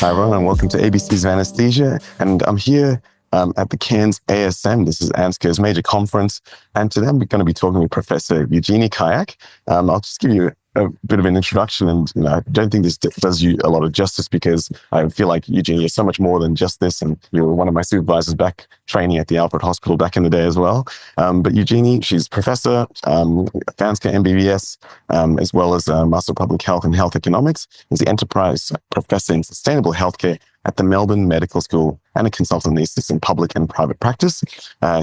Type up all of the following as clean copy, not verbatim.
Hi everyone, and welcome to ABC's Anaesthesia. And I'm here at the Cairns ASM. This is ANSCO's major conference. And today I'm going to be talking with Professor Eugenie Kayak. I'll just give you a bit of an introduction, and I don't think this does you a lot of justice because I feel like Eugenie is so much more than just this, and you were one of my supervisors back training at the Alfred Hospital back in the day as well. But Eugenie, she's professor, ANSCO MBBS, as well as Master of Public Health and Health Economics, is the Enterprise Professor in Sustainable Healthcare at the Melbourne Medical School and a consultant anaesthetist in public and private practice.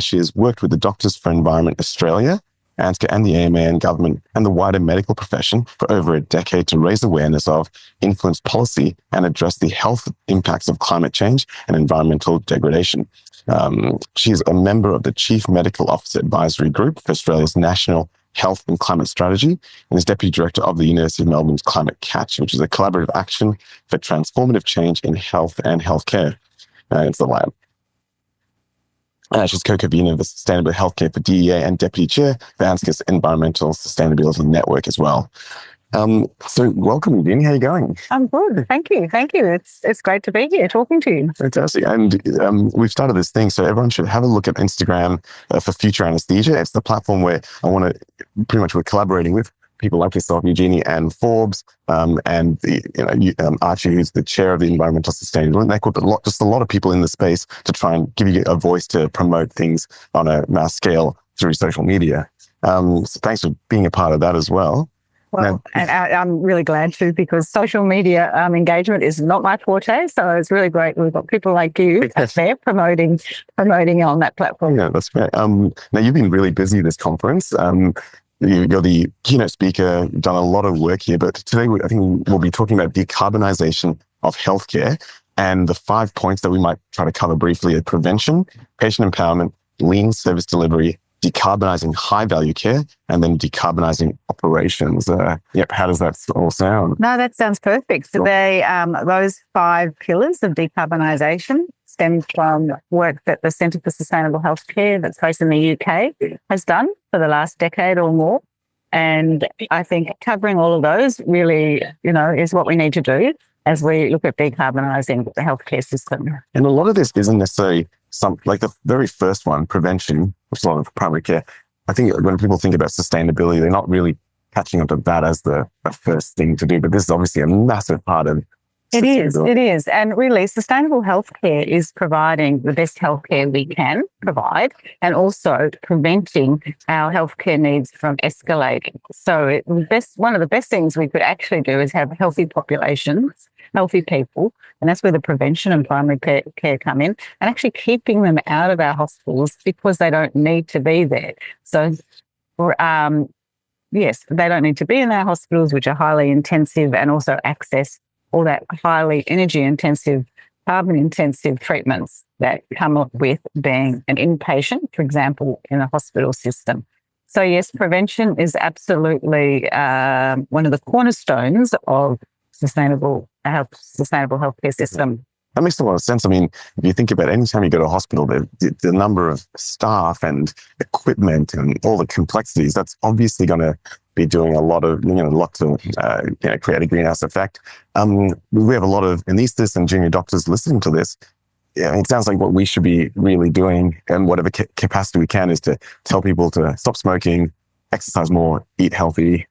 She has worked with the Doctors for Environment Australia, ANSCO and the AMA and government and the wider medical profession for over a decade to raise awareness of, influence policy and address the health impacts of climate change and environmental degradation. She is a member of the Chief Medical Officer Advisory Group for Australia's National Health and Climate Strategy and is Deputy Director of the University of Melbourne's Climate Catch, which is a collaborative action for transformative change in health and healthcare. It's the lab. She's co-convener of the Sustainable Healthcare for DEA and Deputy Chair for ANSCO's Environmental Sustainability Network as well. So welcome, Eugenie. How are you going? I'm good. Thank you. It's great to be here talking to you. Fantastic. And we've started this thing, so everyone should have a look at Instagram for Future Anesthesia. It's the platform where we're collaborating with people like yourself, Eugenie, and Forbes, and Archie, who's the chair of the Environmental Sustainability Network, just a lot of people in the space to try and give you a voice to promote things on a mass scale through social media. So thanks for being a part of that as well. Well, and I'm really glad to, because social media engagement is not my forte, so it's really great we've got people like you out there promoting on that platform. Yeah, that's great. Now, you've been really busy this conference. You're the keynote speaker, you've done a lot of work here, but today I think we'll be talking about decarbonisation of healthcare, and the 5 points that we might try to cover briefly are prevention, patient empowerment, lean service delivery, decarbonising high-value care, and then decarbonising operations. How does that all sound? No, that sounds perfect. So those 5 pillars of decarbonisation stems from work that the Centre for Sustainable Healthcare that's based in the UK has done for the last decade or more. And I think covering all of those really, is what we need to do as we look at decarbonising the healthcare system. And a lot of this isn't necessarily like the very first one, prevention, which is a lot of primary care. I think when people think about sustainability, they're not really catching onto that as the first thing to do. But this is obviously a massive part of It is. And really, sustainable healthcare is providing the best healthcare we can provide and also preventing our healthcare needs from escalating. So one of the best things we could actually do is have healthy populations, healthy people, and that's where the prevention and primary care come in, and actually keeping them out of our hospitals because they don't need to be there. So, yes, they don't need to be in our hospitals, which are highly intensive, and also access all that highly energy-intensive, carbon-intensive treatments that come up with being an inpatient, for example, in a hospital system. So yes, prevention is absolutely one of the cornerstones of sustainable healthcare system. That makes a lot of sense. I mean, if you think about it, anytime you go to a hospital, the number of staff and equipment and all the complexities, that's obviously going to be doing a lot to create a greenhouse effect. We have a lot of anaesthetists and junior doctors listening to this. Yeah, it sounds like what we should be really doing, and whatever capacity we can, is to tell people to stop smoking, exercise more, eat healthy.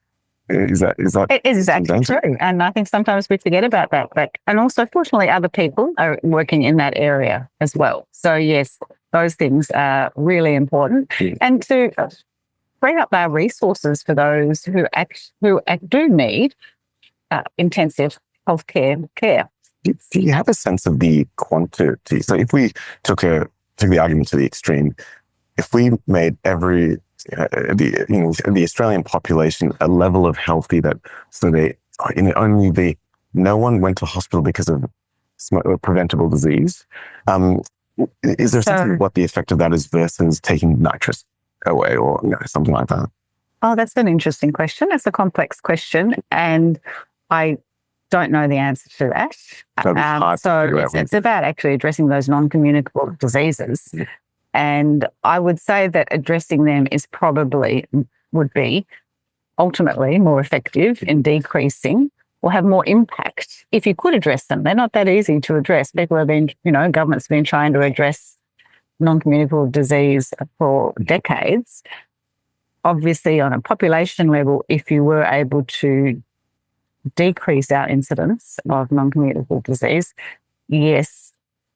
Is that it is exactly true. And I think sometimes we forget about that. And also, fortunately, other people are working in that area as well. So yes, those things are really important. And to free up our resources for those who do need intensive healthcare care. Do you have a sense of the quantity? So if we took the argument to the extreme, if we made the Australian population a level of healthy no one went to hospital because of preventable disease. Is there something what the effect of that is versus taking nitrous away or something like that? Oh, that's an interesting question. It's a complex question, and I don't know the answer to that. It's about actually addressing those non-communicable diseases. Yeah. And I would say that addressing them would be ultimately more effective in decreasing or have more impact if you could address them. They're not that easy to address. People have been, government's been trying to address non-communicable disease for decades. Obviously, on a population level, if you were able to decrease our incidence of non-communicable disease, yes,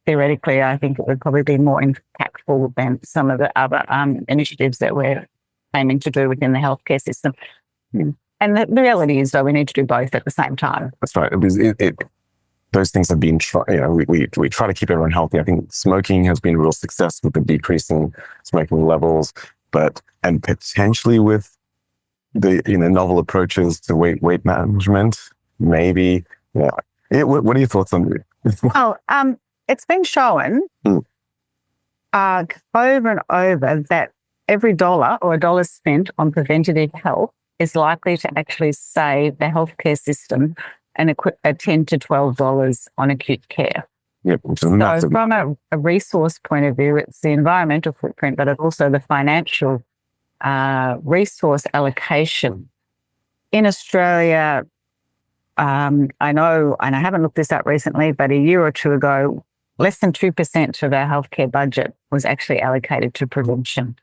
theoretically, I think it would probably be more impactful than some of the other initiatives that we're aiming to do within the healthcare system. And the reality is, though, we need to do both at the same time. That's right. Those things have been, we try to keep everyone healthy. I think smoking has been a real success with the decreasing smoking levels, and potentially with the, novel approaches to weight management, maybe. Yeah. What are your thoughts on it? It's been shown over and over that every dollar or a dollar spent on preventative health is likely to actually save the healthcare system and $10 to $12 on acute care. Yep, which is massive. So from a resource point of view, it's the environmental footprint, but it's also the financial resource allocation. In Australia, I know, and I haven't looked this up recently, but a year or two ago, less than 2% of our healthcare budget was actually allocated to prevention.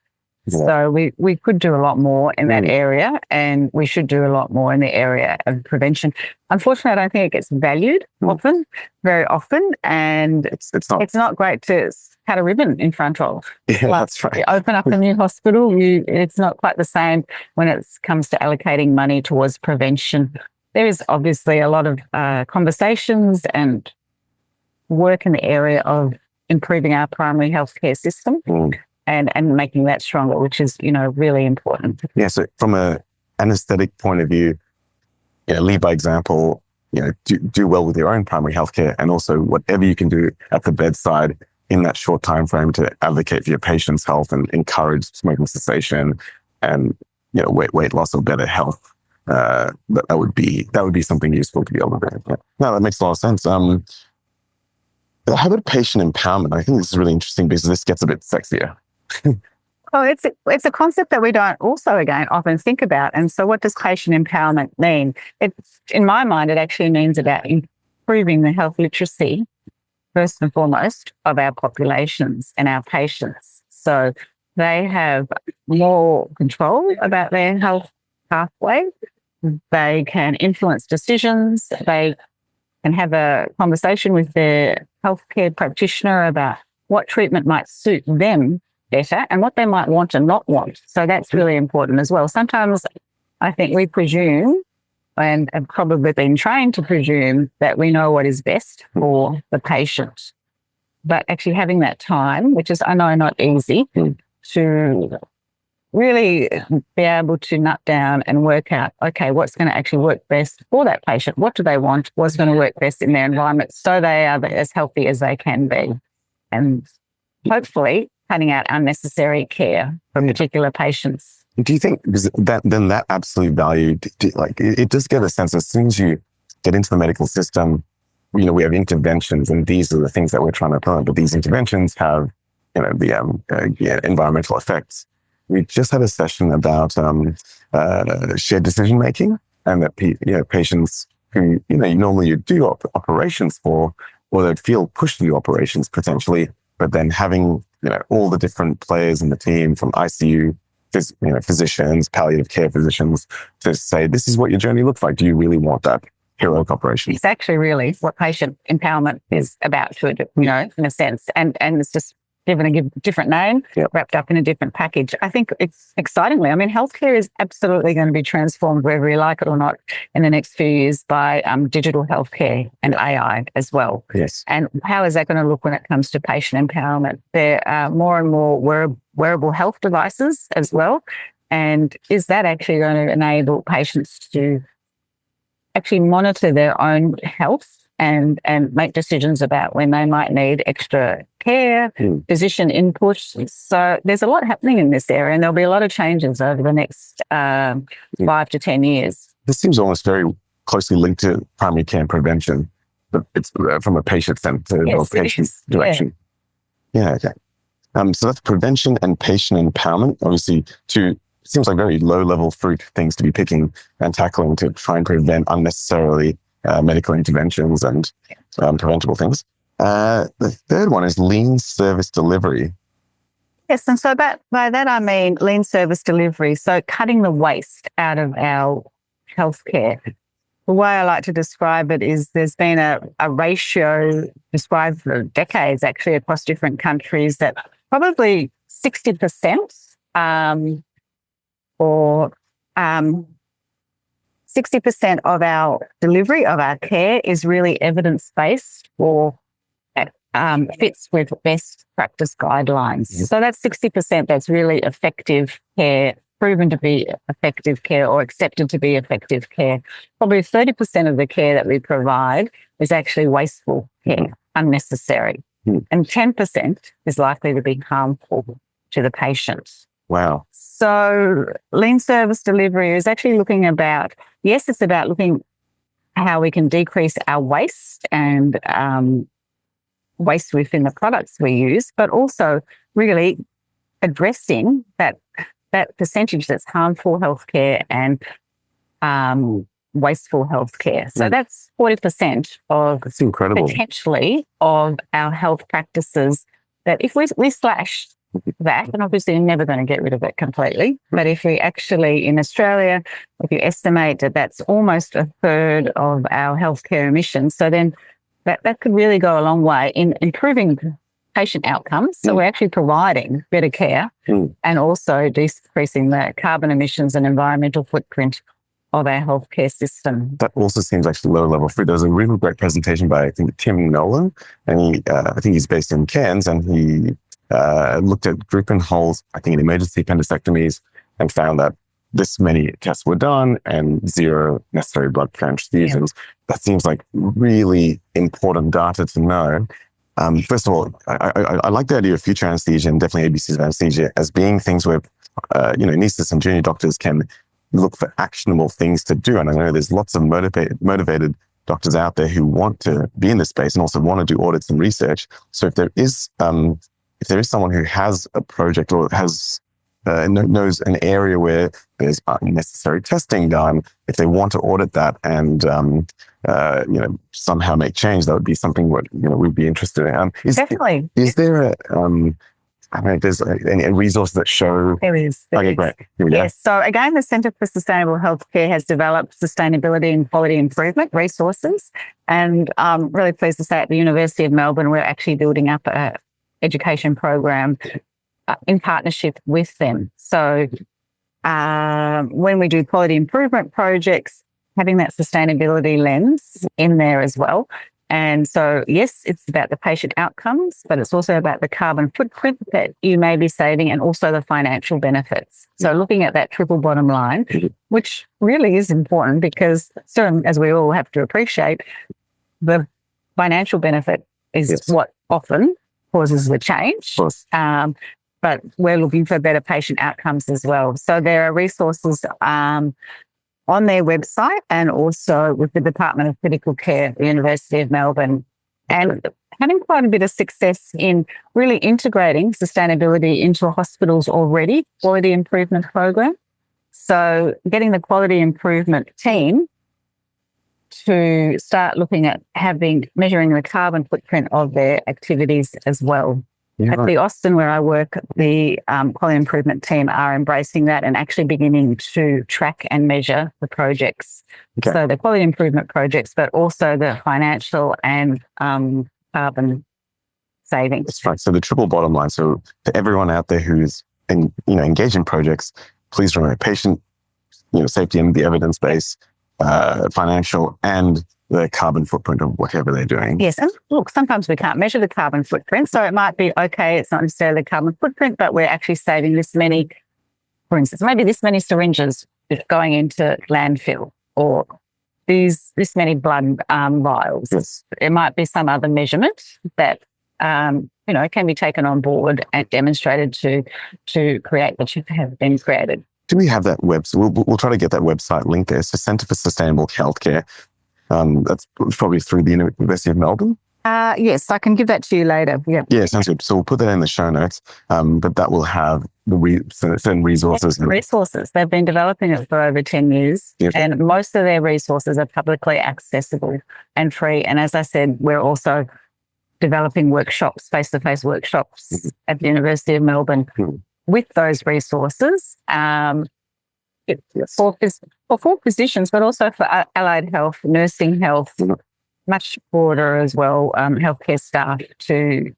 Yeah. So we could do a lot more in that area, and we should do a lot more in the area of prevention. Unfortunately, I don't think it gets valued very often, and it's not great to cut a ribbon in front of. Yeah, that's right. You open up a new hospital, it's not quite the same when it comes to allocating money towards prevention. There is obviously a lot of conversations and work in the area of improving our primary healthcare system. And making that stronger, which is, really important. Yeah, so from an anaesthetic point of view, lead by example, do well with your own primary healthcare, and also whatever you can do at the bedside in that short time frame to advocate for your patient's health and encourage smoking cessation and, weight loss or better health. That would be something useful to be able to do. Yeah. No, that makes a lot of sense. How about patient empowerment? I think this is really interesting because this gets a bit sexier. Well, it's a concept that we don't also, again, often think about. And so what does patient empowerment mean? In my mind, it actually means about improving the health literacy, first and foremost, of our populations and our patients. So they have more control about their health pathway. They can influence decisions. They can have a conversation with their healthcare practitioner about what treatment might suit them better and what they might want and not want. So that's really important as well. Sometimes I think we presume, and have probably been trained to presume, that we know what is best for the patient. But actually having that time, which is, I know, not easy, to really be able to nut down and work out, okay, what's going to actually work best for that patient? What do they want? What's going to work best in their environment so they are as healthy as they can be? And hopefully cutting out unnecessary care for particular patients. Do you think that absolute value, it does get a sense as soon as you get into the medical system, we have interventions, and these are the things that we're trying to promote, but these interventions have, the environmental effects. We just had a session about shared decision making, and that patients who normally you do operations for, or they'd feel pushed to do operations potentially, but then having all the different players in the team, from ICU, physicians, palliative care physicians, to say, this is what your journey looks like. Do you really want that heroic operation? It's actually really what patient empowerment is about, in a sense, and it's just given a different name, wrapped up in a different package. I think it's excitingly, healthcare is absolutely going to be transformed, whether we like it or not, in the next few years by digital healthcare and AI as well. Yes. And how is that going to look when it comes to patient empowerment? There are more and more wearable health devices as well. And is that actually going to enable patients to actually monitor their own health and make decisions about when they might need extra care, physician input? So there's a lot happening in this area, and there'll be a lot of changes over the next 5 to 10 years. This seems almost very closely linked to primary care and prevention, but it's from a patient-centered or patient direction. Yeah, okay. So that's prevention and patient empowerment. Obviously, seems like very low-level fruit things to be picking and tackling to try and prevent unnecessarily medical interventions and preventable things. The third one is lean service delivery. Yes, and so by that I mean lean service delivery, so cutting the waste out of our healthcare. The way I like to describe it is there's been a ratio described for decades actually across different countries that probably 60% or 60% of our delivery of our care is really evidence-based or fits with best practice guidelines. So that's 60% that's really effective care, proven to be effective care or accepted to be effective care. Probably 30% of the care that we provide is actually wasteful care, unnecessary. And 10% is likely to be harmful to the patient. Wow. So lean service delivery is actually looking about, yes, it's about looking how we can decrease our waste and waste within the products we use, but also really addressing that percentage that's harmful healthcare and wasteful healthcare. So that's 40% of That's incredible. potentially of our health practices that if we slash that, and obviously you're never going to get rid of it completely, but if we actually, in Australia, if you estimate that that's almost a third of our healthcare emissions, so then that could really go a long way in improving patient outcomes. So we're actually providing better care and also decreasing the carbon emissions and environmental footprint of our healthcare system. That also seems actually low level food. There was a really great presentation by, I think, Tim Nolan, and he, I think he's based in Cairns, and he looked at group and holes, I think in emergency appendectomies, and found that this many tests were done and 0 necessary blood transfusions. That seems like really important data to know. First of all, I like the idea of future anesthesia and definitely ABCs of anesthesia as being things where, anaesthetists and junior doctors can look for actionable things to do. And I know there's lots of motivated doctors out there who want to be in this space and also want to do audits and research. So if there is someone who has a project or has knows an area where there's unnecessary testing done, if they want to audit that and somehow make change, that would be something we'd be interested in. Definitely. Is there there's any resource that show? There is. Okay, great. Yes. So again, the Centre for Sustainable Healthcare has developed sustainability and quality improvement resources, and I'm really pleased to say at the University of Melbourne, we're actually building up a education program in partnership with them. So when we do quality improvement projects, having that sustainability lens in there as well. And so, yes, it's about the patient outcomes, but it's also about the carbon footprint that you may be saving and also the financial benefits. So looking at that triple bottom line, which really is important because, as we all have to appreciate, the financial benefit is what often causes the change. But we're looking for better patient outcomes as well. So there are resources on their website and also with the Department of Critical Care at the University of Melbourne, and having quite a bit of success in really integrating sustainability into hospitals already, quality improvement program. So getting the quality improvement team to start looking at measuring the carbon footprint of their activities as well. Yeah, at the Austin, where I work, the quality improvement team are embracing that and actually beginning to track and measure the projects. Okay. So the quality improvement projects, but also the financial and carbon savings. That's right. So the triple bottom line. So for everyone out there who's engaged in projects, please remember patient safety and the evidence base, financial, and the carbon footprint of whatever they're doing. Yes. And look, sometimes we can't measure the carbon footprint. So it might be, okay, it's not necessarily the carbon footprint, but we're actually saving this many, for instance, maybe this many syringes going into landfill or this many blood vials. Yes. It might be some other measurement that, can be taken on board and demonstrated to create what should have been created. Do we have that website? We'll try to get that website link there. So Centre for Sustainable Healthcare. That's probably through the University of Melbourne. Yes, I can give that to you later. Yeah. Yeah, sounds good. So we'll put that in the show notes. But that will have certain resources. Resources. They've been developing it for over 10 years, and most of their resources are publicly accessible and free. And as I said, we're also developing workshops, face-to-face workshops at the University of Melbourne with those resources for physicians, but also for allied health, nursing health, much broader as well, healthcare staff to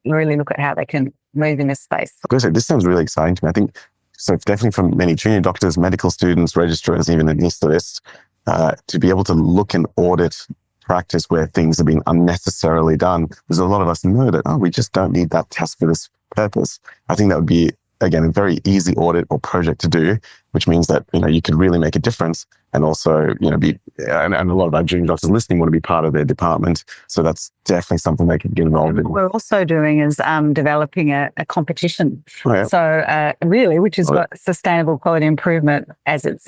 really look at how they can move in this space. I was going to say, this sounds really exciting to me. I think, so it's definitely for many junior doctors, medical students, registrars, even anaesthetists, to be able to look and audit practice where things are being unnecessarily done. There's a lot of us know that, we just don't need that test for this purpose. I think that would be, again, a very easy audit or project to do, which means that, you could really make a difference and also, be, and a lot of our junior doctors listening want to be part of their department. So that's definitely something they can get involved in. What we're also doing is developing a competition. Oh, yeah. So really, which has got sustainable quality improvement as its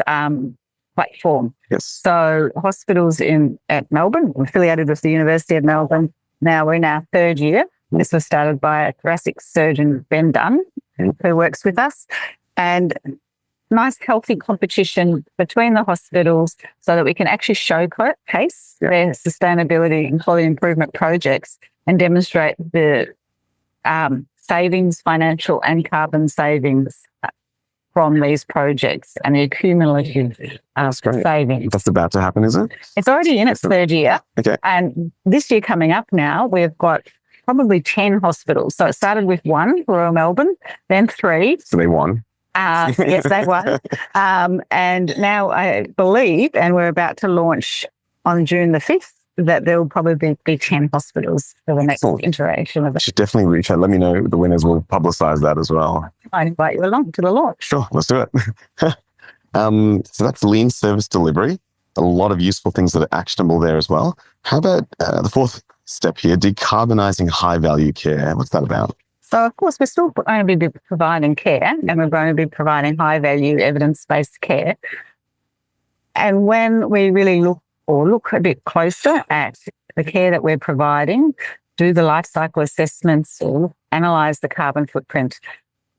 platform. Yes. So hospitals at Melbourne, affiliated with the University of Melbourne, now we're in our third year. This was started by a thoracic surgeon, Ben Dunn, who works with us, and nice healthy competition between the hospitals so that we can actually showcase their sustainability and quality improvement projects and demonstrate the savings, financial and carbon savings from these projects and the cumulative savings. That's about to happen, is it? It's already in its third year. Okay. And this year coming up now, we've got probably 10 hospitals. So it started with one, Royal Melbourne, then 3. So they won. Yes, they won. And now I believe, and we're about to launch on June the 5th, that there will probably be 10 hospitals for the next iteration of it. You should definitely reach out. Let me know the winners. We'll publicise that as well. I invite you along to the launch. Sure, let's do it. So that's lean service delivery. A lot of useful things that are actionable there as well. How about the fourth step here, decarbonising high-value care? What's that about? So, of course, we're still going to be providing care, and we're going to be providing high-value evidence-based care. And when we really look a bit closer at the care that we're providing, do the life cycle assessments or analyse the carbon footprint,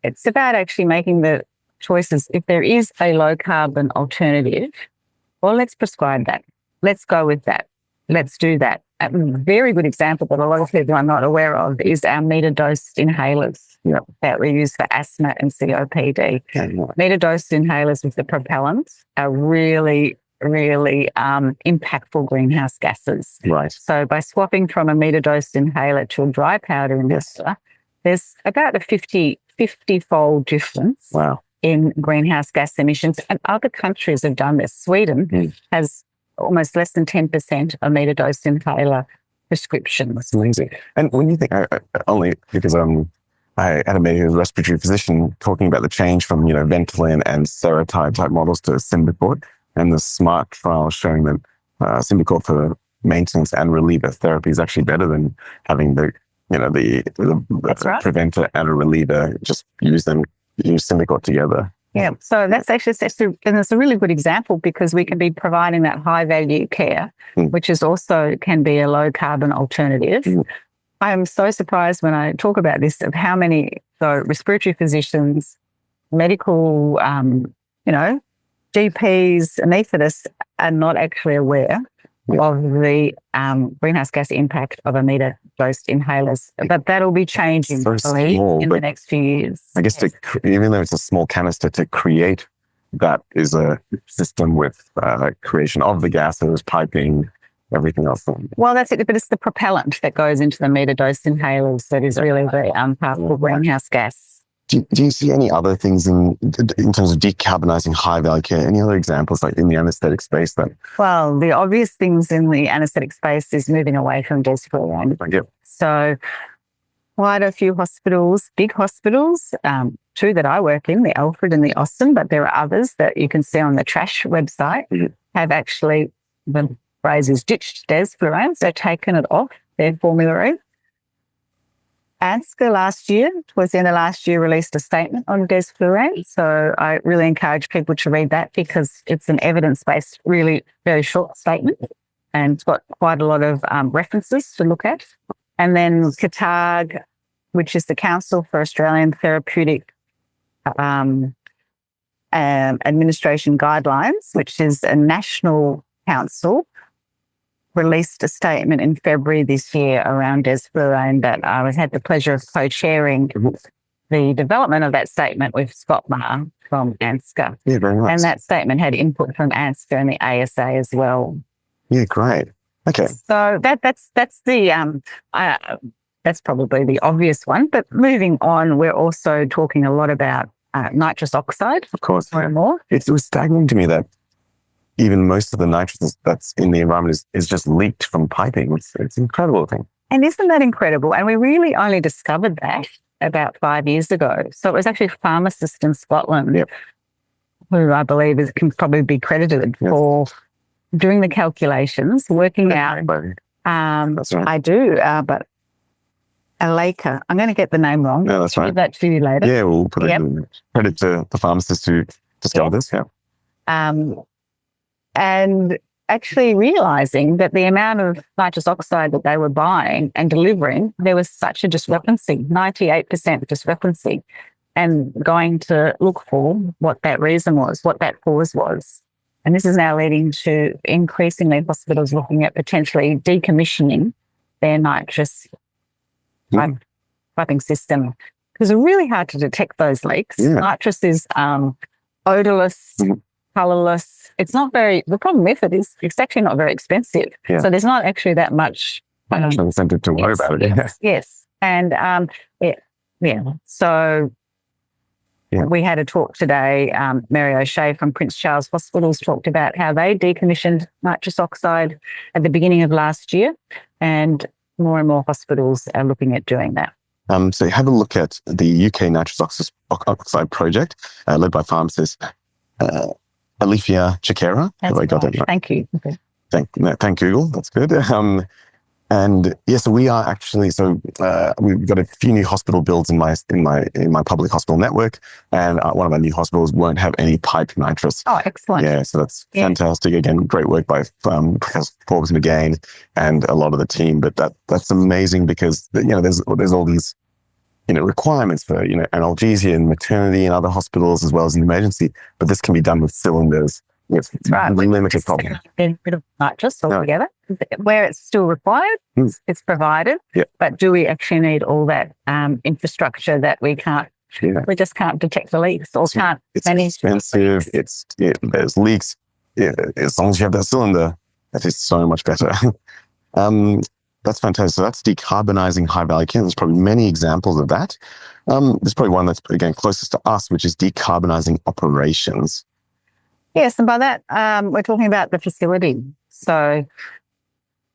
it's about actually making the choices. If there is a low-carbon alternative, well, let's prescribe that. Let's go with that. Let's do that. A very good example that a lot of people are not aware of is our meter-dosed inhalers that we use for asthma and COPD. Meter-dosed inhalers with the propellants are really impactful greenhouse gases. Right. So by swapping from a meter-dosed inhaler to a dry powder inhaler, there's about a 50-fold difference in greenhouse gas emissions. And other countries have done this. Sweden has almost less than 10% of meter-dosed inhaler prescriptions. That's amazing. And when you think, only because I had a meeting with a respiratory physician talking about the change from, Ventolin and Serotype type models to Symbicort, and the SMART trial showing that Symbicort for maintenance and reliever therapy is actually better than having the preventer and a reliever. Just use Symbicort together. Yeah, so that's and it's a really good example because we can be providing that high value care, which is also can be a low carbon alternative. I'm so surprised when I talk about this of how many respiratory physicians, medical, GPs, anaesthetists are not actually aware of the greenhouse gas impact of a meter-dosed inhalers. But that'll be changing in the next few years. I guess even though it's a small canister, to create that is a system with creation of the gases, piping, everything else. Well, that's it. But it's the propellant that goes into the meter-dosed inhalers that is really the powerful greenhouse gas. Do you see any other things in terms of decarbonising high-value care? Any other examples like in the anaesthetic space then? Well, the obvious things in the anaesthetic space is moving away from desflurane. So quite a few hospitals, big hospitals, 2 that I work in, the Alfred and the Austin, but there are others that you can see on the TRASH website, have actually, the phrase is ditched desflurane, so taken it off their formulary. ANSCA towards the end of last year, released a statement on desflurane. So I really encourage people to read that because it's an evidence-based, really very short statement and it's got quite a lot of references to look at. And then CATARG, which is the Council for Australian Therapeutic Administration Guidelines, which is a national council, released a statement in February this year around desflurane that I had the pleasure of co-chairing the development of that statement with Scott Maher from ANSCA. Yeah, very nice. And that statement had input from ANSCA and the ASA as well. Yeah, great. Okay. So that's probably the obvious one. But moving on, we're also talking a lot about nitrous oxide. Of course. More and more. It was staggering to me that even most of the nitrogen that's in the environment is just leaked from piping. It's an incredible thing. And isn't that incredible? And we really only discovered that about 5 years ago. So it was actually a pharmacist in Scotland who I believe can probably be credited for doing the calculations, working out. That's right. I do, but Alaka, I'm going to get the name wrong. No, that's right. Give that to you later. Yeah, we'll put it in credit to the pharmacist who discovered this. Yeah. And actually realizing that the amount of nitrous oxide that they were buying and delivering, there was such a discrepancy, 98% discrepancy, and going to look for what that reason was, what that cause was. And this is now leading to increasingly hospitals looking at potentially decommissioning their nitrous piping system, because it's really hard to detect those leaks. Yeah. Nitrous is odorless, colourless. It's not very, the problem with it is it's actually not very expensive. Yeah. So there's not actually that much incentive to worry about it. Yes. And So we had a talk today. Mary O'Shea from Prince Charles Hospitals talked about how they decommissioned nitrous oxide at the beginning of last year, and more hospitals are looking at doing that. So have a look at the UK nitrous oxide project led by pharmacist Alifia Chikera. Have I got that right? Thank you. Okay. Thank Google. That's good. So we are actually, we've got a few new hospital builds in my public hospital network, and one of our new hospitals won't have any piped nitrous. Oh, excellent. Yeah, so that's fantastic. Again, great work by Professor Forbes McGain and a lot of the team, but that's amazing because, there's all these, requirements for, analgesia and maternity and other hospitals as well as an emergency, but this can be done with cylinders. Yes, that's right. Limited problem. Get rid of nitrous altogether. Where it's still required, it's provided. Yeah. But do we actually need all that infrastructure that we can't? Yeah. We just can't detect the leaks or can't manage. It's expensive. There's leaks. Yeah, as long as you have that cylinder, that is so much better. That's fantastic. So that's decarbonizing high-value care. There's probably many examples of that. There's probably one that's, again, closest to us, which is decarbonizing operations. Yes, and by that, we're talking about the facility. So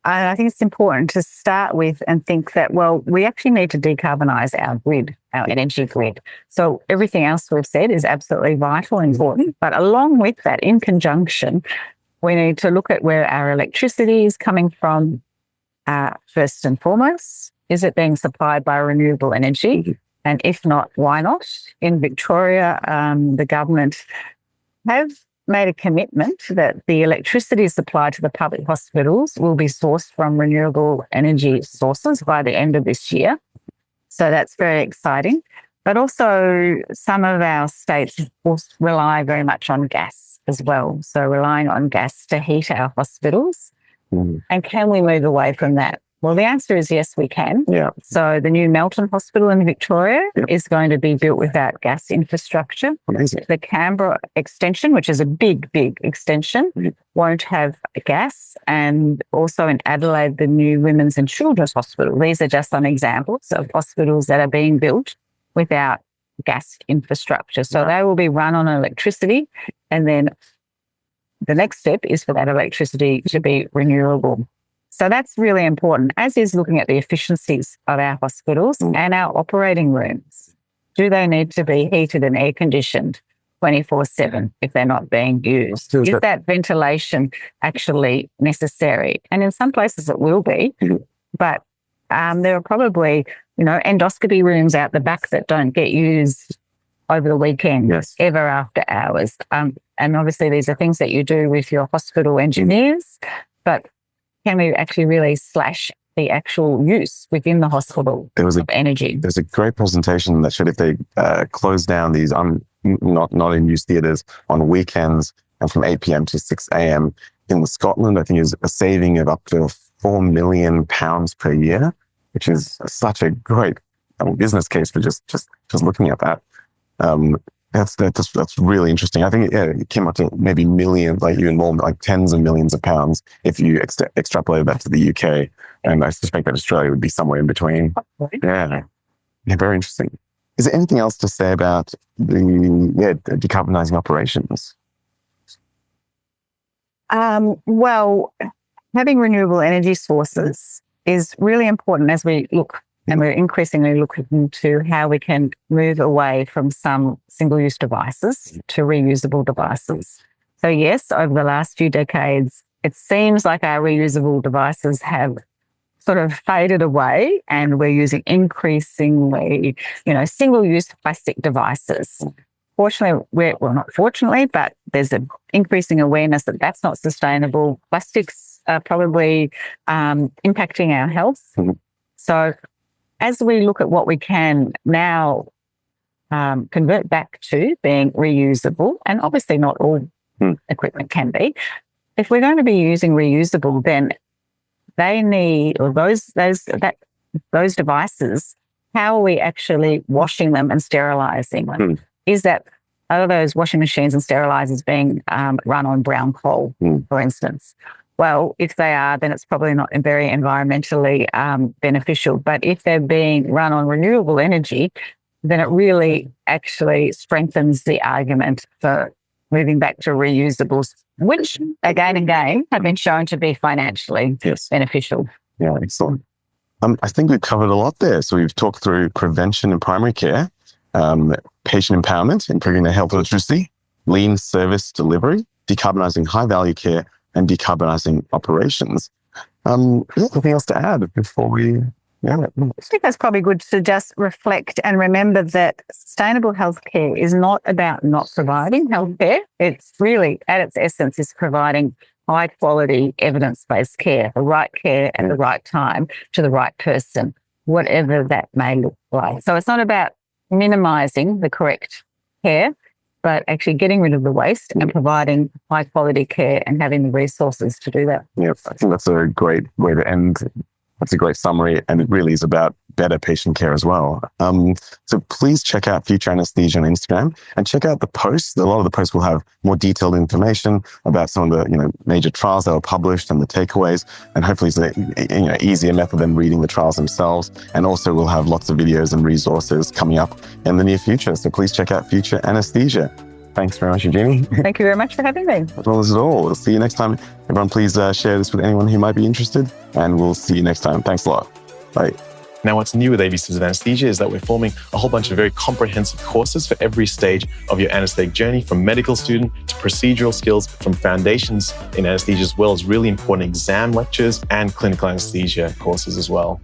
I think it's important to start with and think that, we actually need to decarbonise our grid, our energy grid. So everything else we've said is absolutely vital and important. But along with that, in conjunction, we need to look at where our electricity is coming from first and foremost. Is it being supplied by renewable energy? And if not, why not? In Victoria, the government have made a commitment that the electricity supplied to the public hospitals will be sourced from renewable energy sources by the end of this year. So that's very exciting. But also some of our states rely very much on gas as well. So relying on gas to heat our hospitals. And can we move away from that? Well, the answer is yes, we can. Yeah. So the new Melton Hospital in Victoria is going to be built without gas infrastructure. Amazing. The Canberra extension, which is a big extension, won't have gas. And also in Adelaide, the new Women's and Children's Hospital. These are just some examples of hospitals that are being built without gas infrastructure. So they will be run on electricity. And then the next step is for that electricity to be renewable. So that's really important, as is looking at the efficiencies of our hospitals and our operating rooms. Do they need to be heated and air-conditioned 24/7 if they're not being used? Is that ventilation actually necessary? And in some places it will be, but there are probably, endoscopy rooms out the back that don't get used over the weekend, ever after hours. And obviously these are things that you do with your hospital engineers, but can we actually really slash the actual use within the hospital of energy. There's a great presentation that showed if they close down these not in use theatres on weekends and from 8 p.m. to 6 a.m. in Scotland, I think is a saving of up to £4 million per year, which is such a great business case for just looking at that. That's really interesting. I think it came up to maybe millions, like even more, like tens of millions of pounds if you extrapolate that to the UK. And I suspect that Australia would be somewhere in between. Yeah, very interesting. Is there anything else to say about the decarbonising operations? Well, having renewable energy sources is really important as we look, and we're increasingly looking into how we can move away from some single-use devices to reusable devices. So yes, over the last few decades, it seems like our reusable devices have sort of faded away and we're using increasingly, single-use plastic devices. Fortunately, not fortunately, but there's an increasing awareness that that's not sustainable. Plastics are probably impacting our health. Mm-hmm. So as we look at what we can now convert back to being reusable, and obviously not all equipment can be, if we're going to be using reusable, then they need, or those devices, how are we actually washing them and sterilising them? Are those washing machines and sterilisers being run on brown coal, for instance? Well, if they are, then it's probably not very environmentally beneficial. But if they're being run on renewable energy, then it really actually strengthens the argument for moving back to reusables, which again and again have been shown to be financially beneficial. Yeah, excellent. I think we've covered a lot there. So we've talked through prevention in primary care, patient empowerment, improving their health literacy, lean service delivery, decarbonising high-value care, and decarbonising operations. Anything else to add before we... I think that's probably good to just reflect and remember that sustainable healthcare is not about not providing healthcare. It's really, at its essence, is providing high-quality, evidence-based care, the right care at the right time to the right person, whatever that may look like. So it's not about minimising the correct care, but actually getting rid of the waste and providing high-quality care and having the resources to do that. Yeah, I think that's a great way to end. That's a great summary, and it really is about better patient care as well. So please check out Future Anesthesia on Instagram and check out the posts. A lot of the posts will have more detailed information about some of the major trials that were published and the takeaways, and hopefully it's an easier method than reading the trials themselves. And also we'll have lots of videos and resources coming up in the near future. So please check out Future Anesthesia. Thanks very much, Eugenie. Thank you very much for having me. As well as at all. We'll see you next time. Everyone, please share this with anyone who might be interested, and we'll see you next time. Thanks a lot. Bye. Now, what's new with ABCs of Anesthesia is that we're forming a whole bunch of very comprehensive courses for every stage of your anesthetic journey, from medical student to procedural skills, from foundations in anesthesia, as well as really important exam lectures and clinical anesthesia courses as well.